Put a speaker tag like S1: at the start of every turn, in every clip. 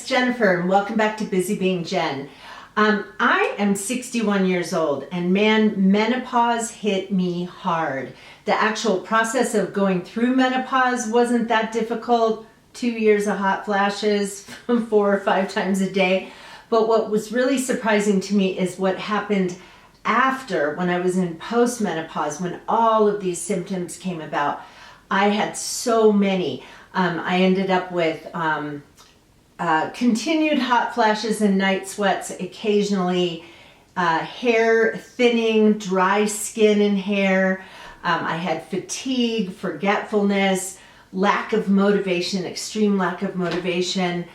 S1: Jennifer, and welcome back to Busy Being Jen. I am 61 years old, and man, menopause hit me hard. The actual process of going through menopause wasn't that difficult. 2 years of hot flashes 4 or 5 times a day. But what was really surprising to me is what happened after, when I was in postmenopause, when all of these symptoms came about. I had so many. I ended up with continued hot flashes and night sweats occasionally, hair thinning, dry skin and hair. I had fatigue, forgetfulness, lack of motivation, extreme lack of motivation,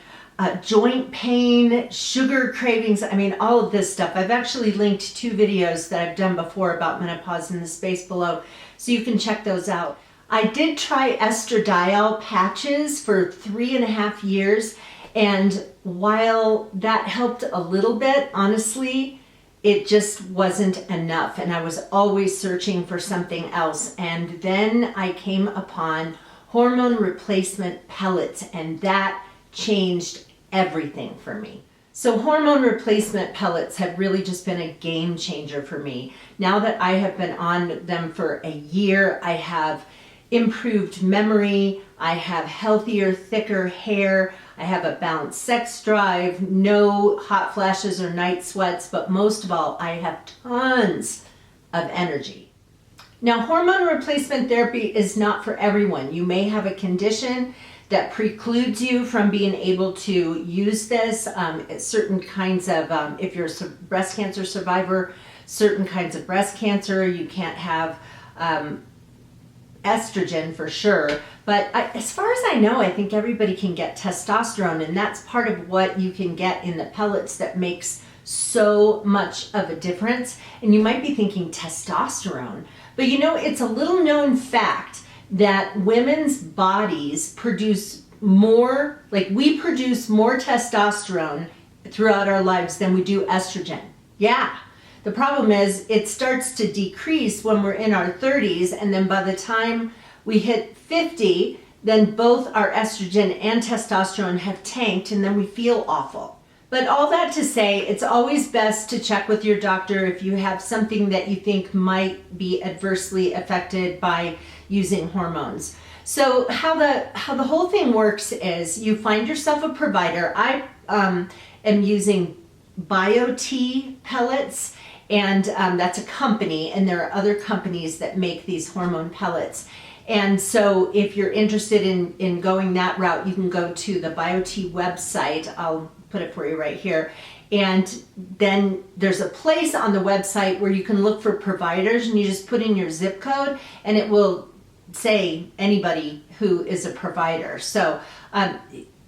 S1: joint pain, sugar cravings. I mean, all of this stuff. I've actually linked 2 videos that I've done before about menopause in the space below, so you can check those out. I did try estradiol patches for 3.5 years, and while that helped a little bit, honestly, it just wasn't enough, and I was always searching for something else. And then I came upon hormone replacement pellets, and that changed everything for me. So hormone replacement pellets have really just been a game changer for me. Now that I have been on them for a year, I have improved memory, I have healthier, thicker hair, I have a balanced sex drive, no hot flashes or night sweats, but most of all, I have tons of energy. Now, hormone replacement therapy is not for everyone. You may have a condition that precludes you from being able to use this. Certain kinds of, if you're a breast cancer survivor, certain kinds of breast cancer, you can't have estrogen for sure. But as far as I know, I think everybody can get testosterone, and that's part of what you can get in the pellets that makes so much of a difference. And you might be thinking, testosterone? But you know, it's a little known fact that women's bodies produce more, like we produce more testosterone throughout our lives than we do estrogen. Yeah. The problem is it starts to decrease when we're in our 30s, and then by the time we hit 50, then both our estrogen and testosterone have tanked, and then we feel awful. But all that to say, it's always best to check with your doctor if you have something that you think might be adversely affected by using hormones. So how the whole thing works is you find yourself a provider. I am using Pellets, and that's a company, and there are other companies that make these hormone pellets. And so if you're interested in going that route, you can go to the BioT website. I'll put it for you right here. And then there's a place on the website where you can look for providers, and you just put in your zip code, and it will say anybody who is a provider. So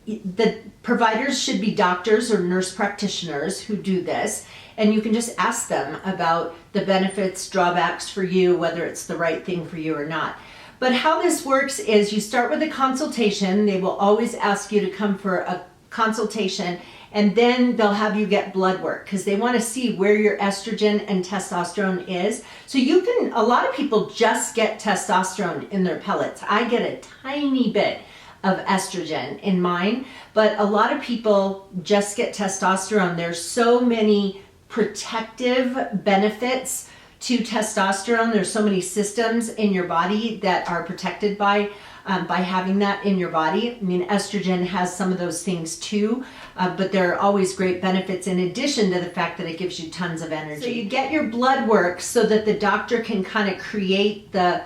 S1: the providers should be doctors or nurse practitioners who do this, and you can just ask them about the benefits, drawbacks for you, whether it's the right thing for you or not. But how this works is you start with a consultation. They will always ask you to come for a consultation, and then they'll have you get blood work because they want to see where your estrogen and testosterone is. So a lot of people just get testosterone in their pellets. I get a tiny bit of estrogen in mine, but a lot of people just get testosterone. There's so many protective benefits to testosterone. There's so many systems in your body that are protected by having that in your body. I mean, estrogen has some of those things too, but there are always great benefits in addition to the fact that it gives you tons of energy. So you get your blood work so that the doctor can kind of create the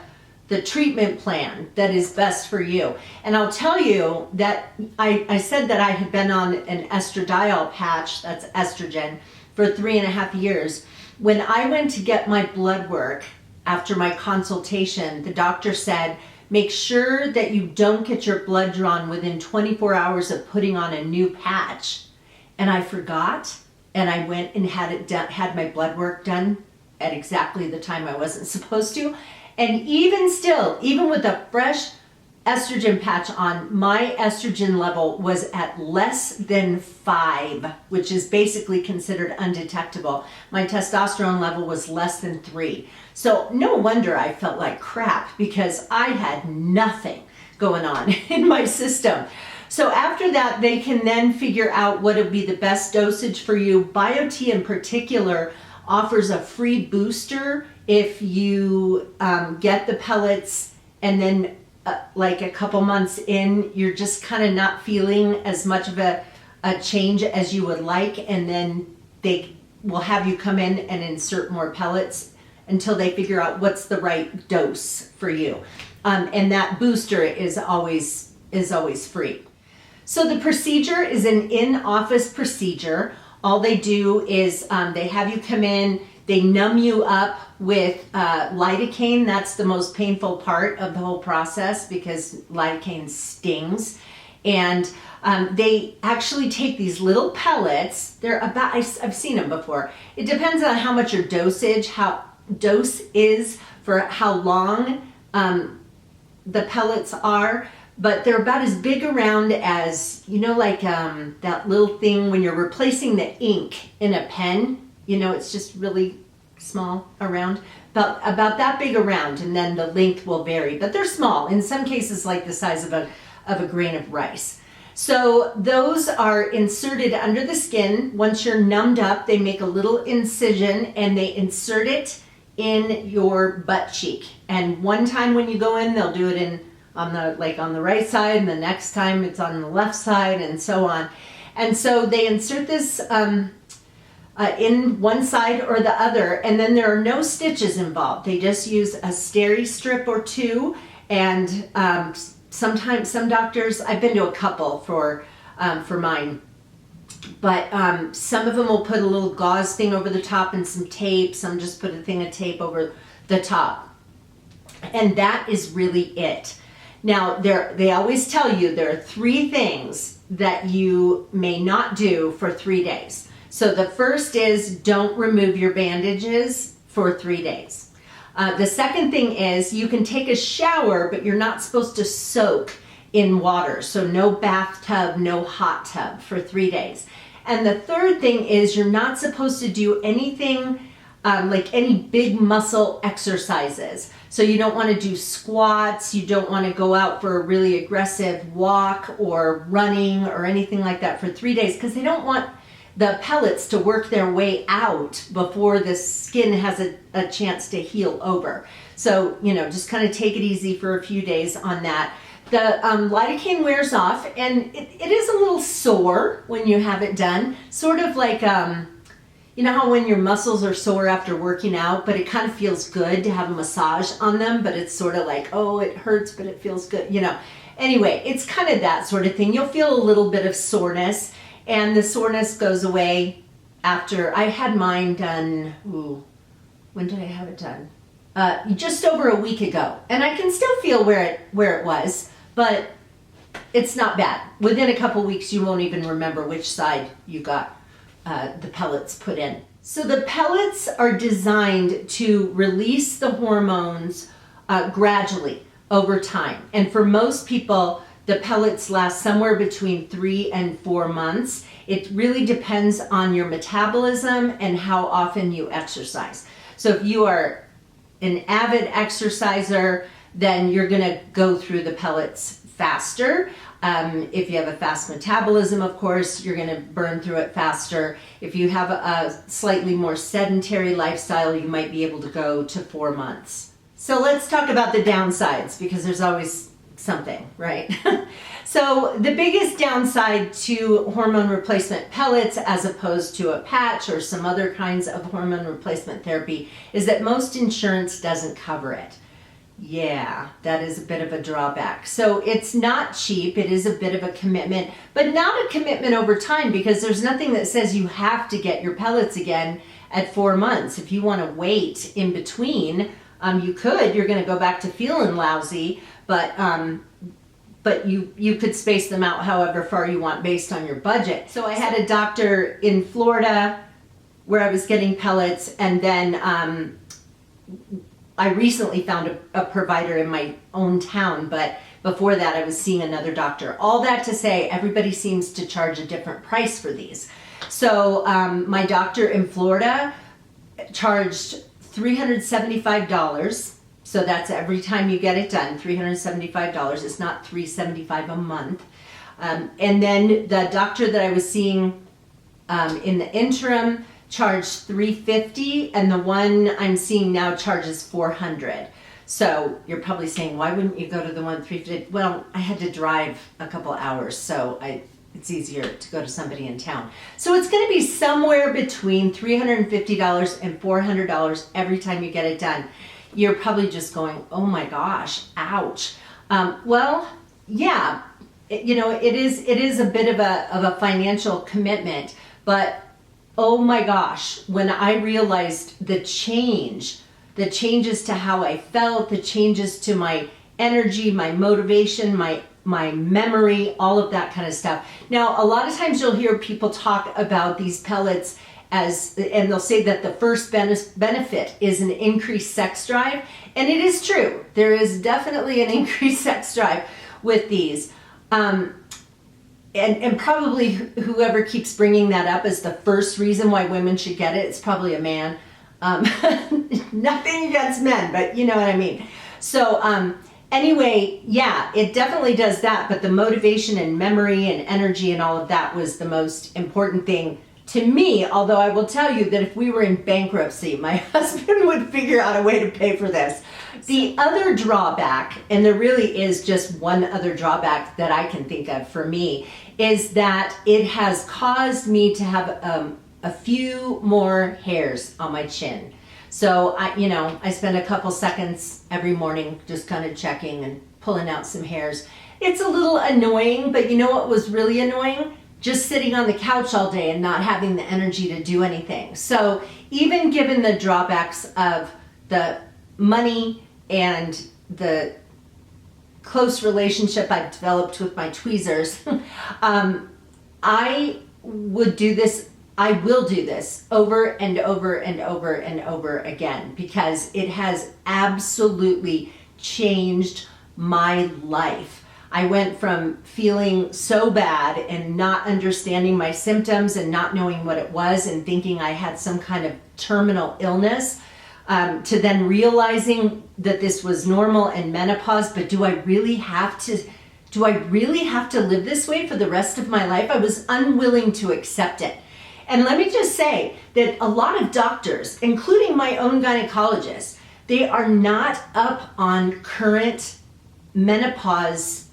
S1: treatment plan that is best for you. And I'll tell you that I said that I had been on an estradiol patch, that's estrogen, for 3.5 years. When I went to get my blood work after my consultation, the doctor said, make sure that you don't get your blood drawn within 24 hours of putting on a new patch. And I forgot, and I went and had my blood work done at exactly the time I wasn't supposed to. And even still, even with a fresh estrogen patch on, my estrogen level was at less than 5, which is basically considered undetectable. My testosterone level was less than 3. So no wonder I felt like crap, because I had nothing going on in my system. So after that, they can then figure out what would be the best dosage for you. BioT in particular offers a free booster if you get the pellets and then like a couple months in, you're just kind of not feeling as much of a change as you would like, and then they will have you come in and insert more pellets until they figure out what's the right dose for you. And that booster is always free. So the procedure is an in-office procedure. All they do is they have you come in, they numb you up with lidocaine. That's the most painful part of the whole process because lidocaine stings. And they actually take these little pellets. They're about, I've seen them before. It depends on how much your dose is for how long the pellets are, but they're about as big around as, you know, like that little thing when you're replacing the ink in a pen, you know, it's just really small around, about that big around, and then the length will vary, but they're small, in some cases like the size of a grain of rice. So those are inserted under the skin. Once you're numbed up, they make a little incision and they insert it in your butt cheek. And one time when you go in, they'll do it on the right side, and the next time it's on the left side, and so on. And so they insert this in one side or the other, and then there are no stitches involved. They just use a steri strip or two, and sometimes some doctors, I've been to a couple for mine, but some of them will put a little gauze thing over the top and some tape. Some just put a thing of tape over the top, and that is really it. Now, they always tell you there are 3 things that you may not do for 3 days. So the first is don't remove your bandages for 3 days. The second thing is you can take a shower, but you're not supposed to soak in water. So no bathtub, no hot tub for 3 days. And the third thing is you're not supposed to do anything like any big muscle exercises. So you don't want to do squats, you don't want to go out for a really aggressive walk or running or anything like that for 3 days, because they don't want the pellets to work their way out before the skin has a chance to heal over. So, you know, just kind of take it easy for a few days on that. The lidocaine wears off, and it is a little sore when you have it done, sort of like, you know how when your muscles are sore after working out, but it kind of feels good to have a massage on them, but it's sort of like, oh, it hurts, but it feels good, you know. Anyway, it's kind of that sort of thing. You'll feel a little bit of soreness, and the soreness goes away after. I had mine done, when did I have it done? Just over a week ago, and I can still feel where it was, but it's not bad. Within a couple weeks, you won't even remember which side you got the pellets put in. So the pellets are designed to release the hormones gradually over time. And for most people, the pellets last somewhere between 3 and 4 months. It really depends on your metabolism and how often you exercise. So if you are an avid exerciser, then you're gonna go through the pellets faster. If you have a fast metabolism, of course, you're going to burn through it faster. If you have a slightly more sedentary lifestyle, you might be able to go to 4 months. So let's talk about the downsides, because there's always something, right? So the biggest downside to hormone replacement pellets, as opposed to a patch or some other kinds of hormone replacement therapy, is that most insurance doesn't cover it. Yeah, that is a bit of a drawback. So it's not cheap. It is a bit of a commitment, but not a commitment over time, because there's nothing that says you have to get your pellets again at 4 months. If you want to wait in between, you could. You're going to go back to feeling lousy, but you could space them out however far you want based on your budget. So I had a doctor in Florida where I was getting pellets, and then I recently found a provider in my own town, but before that I was seeing another doctor. All that to say, everybody seems to charge a different price for these. So my doctor in Florida charged $375. So that's every time you get it done, $375. It's not $375 a month. And then the doctor that I was seeing in the interim charged $350, and the one I'm seeing now charges $400. So you're probably saying, why wouldn't you go to the one $350? Well, I had to drive a couple hours, so it's easier to go to somebody in town. So it's going to be somewhere between $350 and $400 every time you get it done. You're probably just going, oh my gosh, ouch. Well, yeah, it is a bit of a financial commitment, but oh my gosh, when I realized the changes to how I felt, the changes to my energy, my motivation, my memory, all of that kind of stuff. Now, a lot of times you'll hear people talk about these pellets and they'll say that the first benefit is an increased sex drive. And it is true. There is definitely an increased sex drive with these. And probably whoever keeps bringing that up as the first reason why women should get it, it's probably a man. Nothing against men, but you know what I mean. So anyway, yeah, it definitely does that. But the motivation and memory and energy and all of that was the most important thing to me. Although I will tell you that if we were in bankruptcy, my husband would figure out a way to pay for this. The other drawback, and there really is just one other drawback that I can think of for me, is that it has caused me to have a few more hairs on my chin. So I spend a couple seconds every morning just kind of checking and pulling out some hairs. It's a little annoying, but you know what was really annoying? Just sitting on the couch all day and not having the energy to do anything. So even given the drawbacks of the money and the close relationship I've developed with my tweezers, I will do this over and over and over and over again, because it has absolutely changed my life. I went from feeling so bad and not understanding my symptoms and not knowing what it was and thinking I had some kind of terminal illness, to then realizing that this was normal and menopause. But do I really have to live this way for the rest of my life? I was unwilling to accept it. And let me just say that a lot of doctors, including my own gynecologist, they are not up on current menopause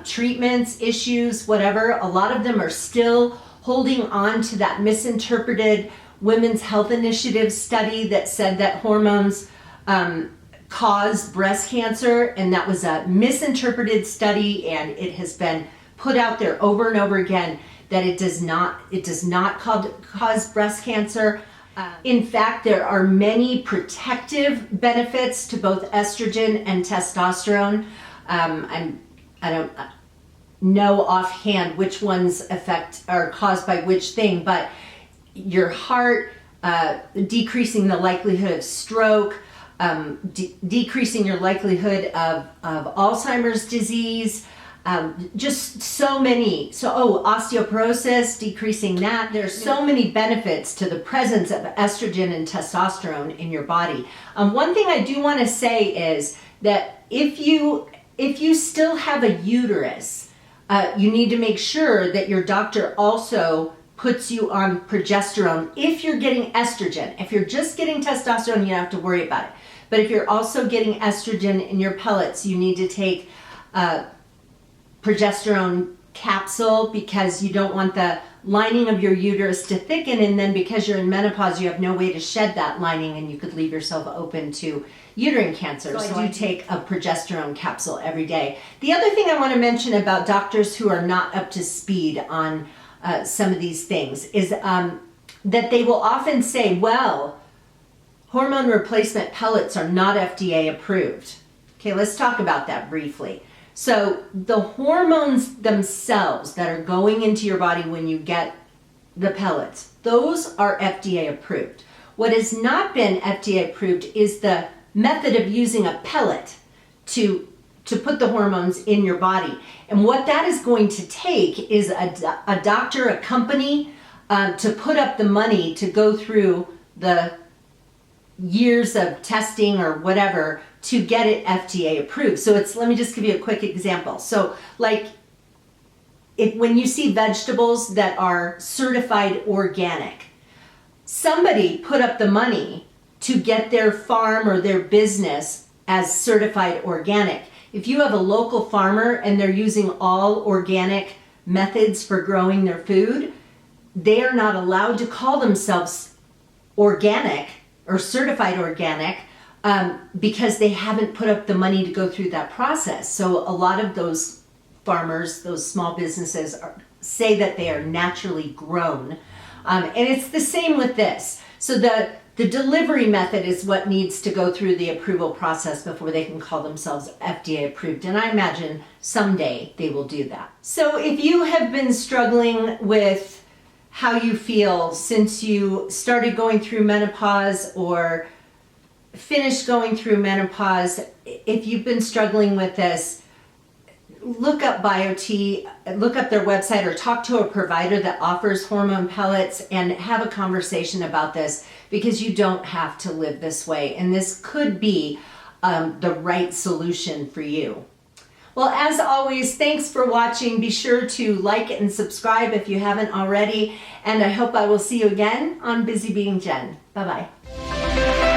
S1: treatments, issues, whatever. A lot of them are still holding on to that misinterpreted Women's Health Initiative study that said that hormones cause breast cancer, and that was a misinterpreted study, and it has been put out there over and over again that it does not cause breast cancer. In fact, there are many protective benefits to both estrogen and testosterone. I don't know offhand which ones are caused by which thing, but your heart, decreasing the likelihood of stroke, decreasing your likelihood of Alzheimer's disease, just so many. Osteoporosis, decreasing that. There's so many benefits to the presence of estrogen and testosterone in your body. One thing I do want to say is that if you still have a uterus, you need to make sure that your doctor also puts you on progesterone. If you're getting estrogen, if you're just getting testosterone, you don't have to worry about it. But if you're also getting estrogen in your pellets, you need to take a progesterone capsule, because you don't want the lining of your uterus to thicken, and then because you're in menopause, you have no way to shed that lining, and you could leave yourself open to uterine cancer. So I do take a progesterone capsule every day. The other thing I want to mention about doctors who are not up to speed on some of these things is that they will often say, well, hormone replacement pellets are not FDA approved. Okay, let's talk about that briefly. So the hormones themselves that are going into your body when you get the pellets, those are FDA approved. What has not been FDA approved is the method of using a pellet to put the hormones in your body. And what that is going to take is a doctor, a company, to put up the money to go through the years of testing or whatever to get it FDA approved. So let me just give you a quick example. So like when you see vegetables that are certified organic, somebody put up the money to get their farm or their business as certified organic. If you have a local farmer and they're using all organic methods for growing their food, they are not allowed to call themselves organic or certified organic because they haven't put up the money to go through that process. So a lot of those farmers, those small businesses, say that they are naturally grown. And it's the same with this. So the delivery method is what needs to go through the approval process before they can call themselves FDA approved. And I imagine someday they will do that. So if you have been struggling with how you feel since you started going through menopause or finished going through menopause, if you've been struggling with this, look up BioT, look up their website, or talk to a provider that offers hormone pellets and have a conversation about this, because you don't have to live this way, and this could be the right solution for you. Well, as always, thanks for watching. Be sure to like and subscribe if you haven't already, and I hope I will see you again on Busy Being Jen. Bye-bye.